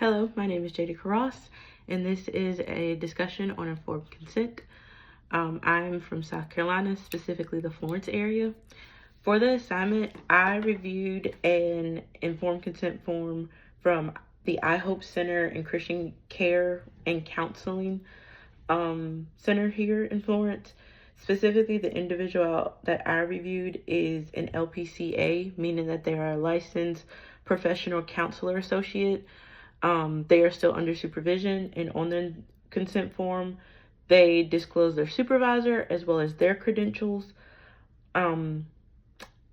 Hello, my name is Jada Carras, and this is a discussion on informed consent. I'm from South Carolina, specifically the Florence area. For the assignment, I reviewed an informed consent form from the I Hope Center and Christian Care and Counseling Center here in Florence. Specifically, the individual that I reviewed is an LPCA, meaning that they are a licensed professional counselor associate. They are still under supervision, and on the consent form, they disclose their supervisor as well as their credentials, and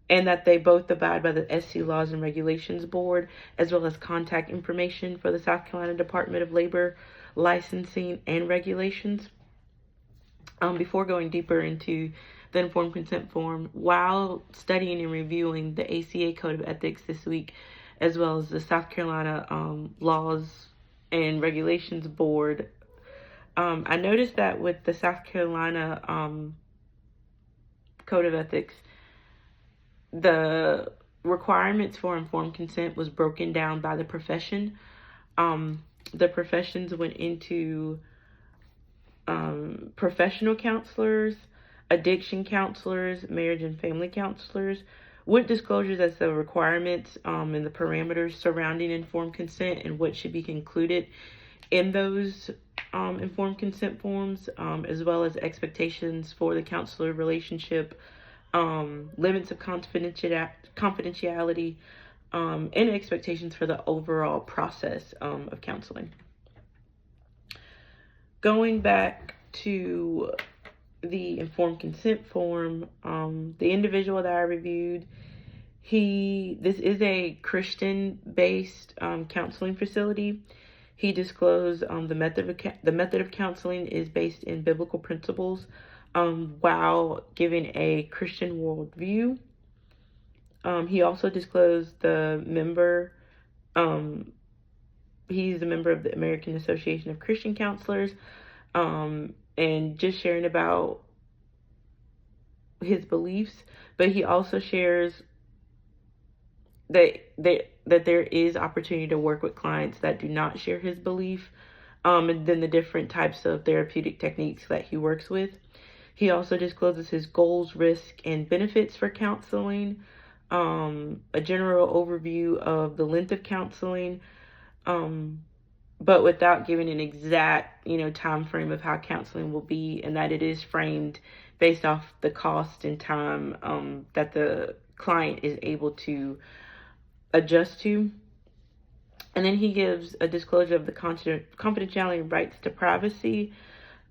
that they both abide by the SC Laws and Regulations Board, as well as contact information for the South Carolina Department of Labor Licensing and Regulations. Before going deeper into the informed consent form, while studying and reviewing the ACA Code of Ethics this week, as well as the South Carolina Laws and Regulations Board, I noticed that with the South Carolina Code of Ethics, the requirements for informed consent was broken down by the profession. The professions went into professional counselors, addiction counselors, marriage and family counselors, with disclosures as the requirements and the parameters surrounding informed consent and what should be included in those informed consent forms, as well as expectations for the counselor relationship, limits of confidentiality, and expectations for the overall process of counseling. Going back to the informed consent form, the individual that I reviewed, this is a Christian-based counseling facility. He disclosed the method of counseling is based in biblical principles, while giving a Christian worldview. He also disclosed the member. He's a member of the American Association of Christian Counselors, and just sharing about his beliefs. But he also shares that there is opportunity to work with clients that do not share his belief, and then the different types of therapeutic techniques that he works with. He also discloses his goals, risks, and benefits for counseling, a general overview of the length of counseling, but without giving an exact, time frame of how counseling will be, and that it is framed based off the cost and time that the client is able to adjust to. And then he gives a disclosure of the confidentiality and rights to privacy,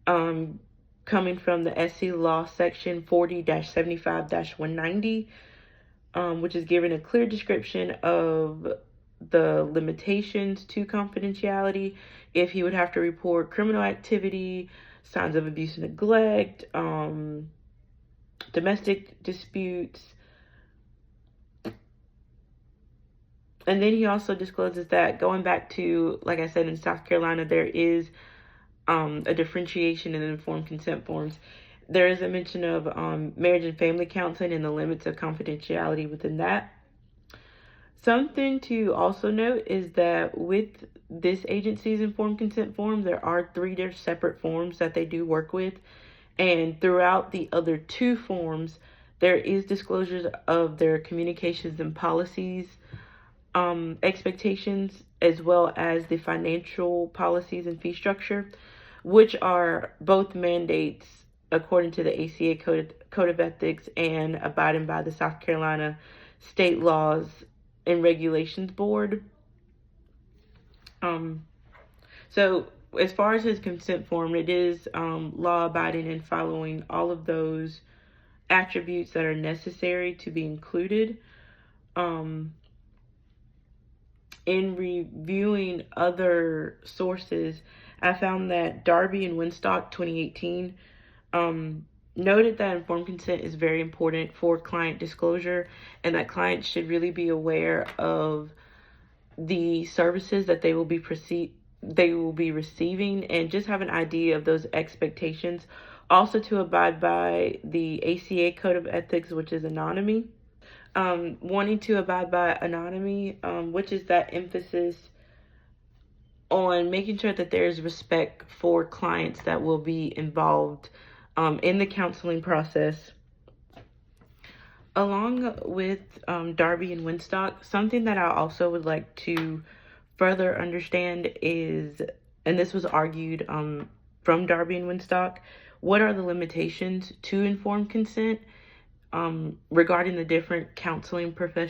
coming from the SC Law Section 40-75-190, which is given a clear description of the limitations to confidentiality, if he would have to report criminal activity, signs of abuse and neglect, domestic disputes. And then he also discloses that, going back to, like I said, in South Carolina, there is a differentiation in informed consent forms. There is a mention of marriage and family counseling and the limits of confidentiality within that. Something to also note is that with this agency's informed consent form, there are 3 separate forms that they do work with. And throughout the other 2 forms, there is disclosures of their communications and policies, expectations, as well as the financial policies and fee structure, which are both mandates according to the ACA Code of Ethics and abiding by the South Carolina State Laws and Regulations Board. So as far as his consent form, it is law abiding and following all of those attributes that are necessary to be included. In reviewing other sources, I found that Darby and Winstock 2018 noted that informed consent is very important for client disclosure, and that clients should really be aware of the services that they will be receiving, and just have an idea of those expectations. Also, to abide by the ACA Code of Ethics, which is anonymity. Wanting to abide by anonymity, which is that emphasis on making sure that there's respect for clients that will be involved in the counseling process. Along with Darby and Winstock, something that I also would like to further understand is, and this was argued from Darby and Winstock, what are the limitations to informed consent regarding the different counseling professions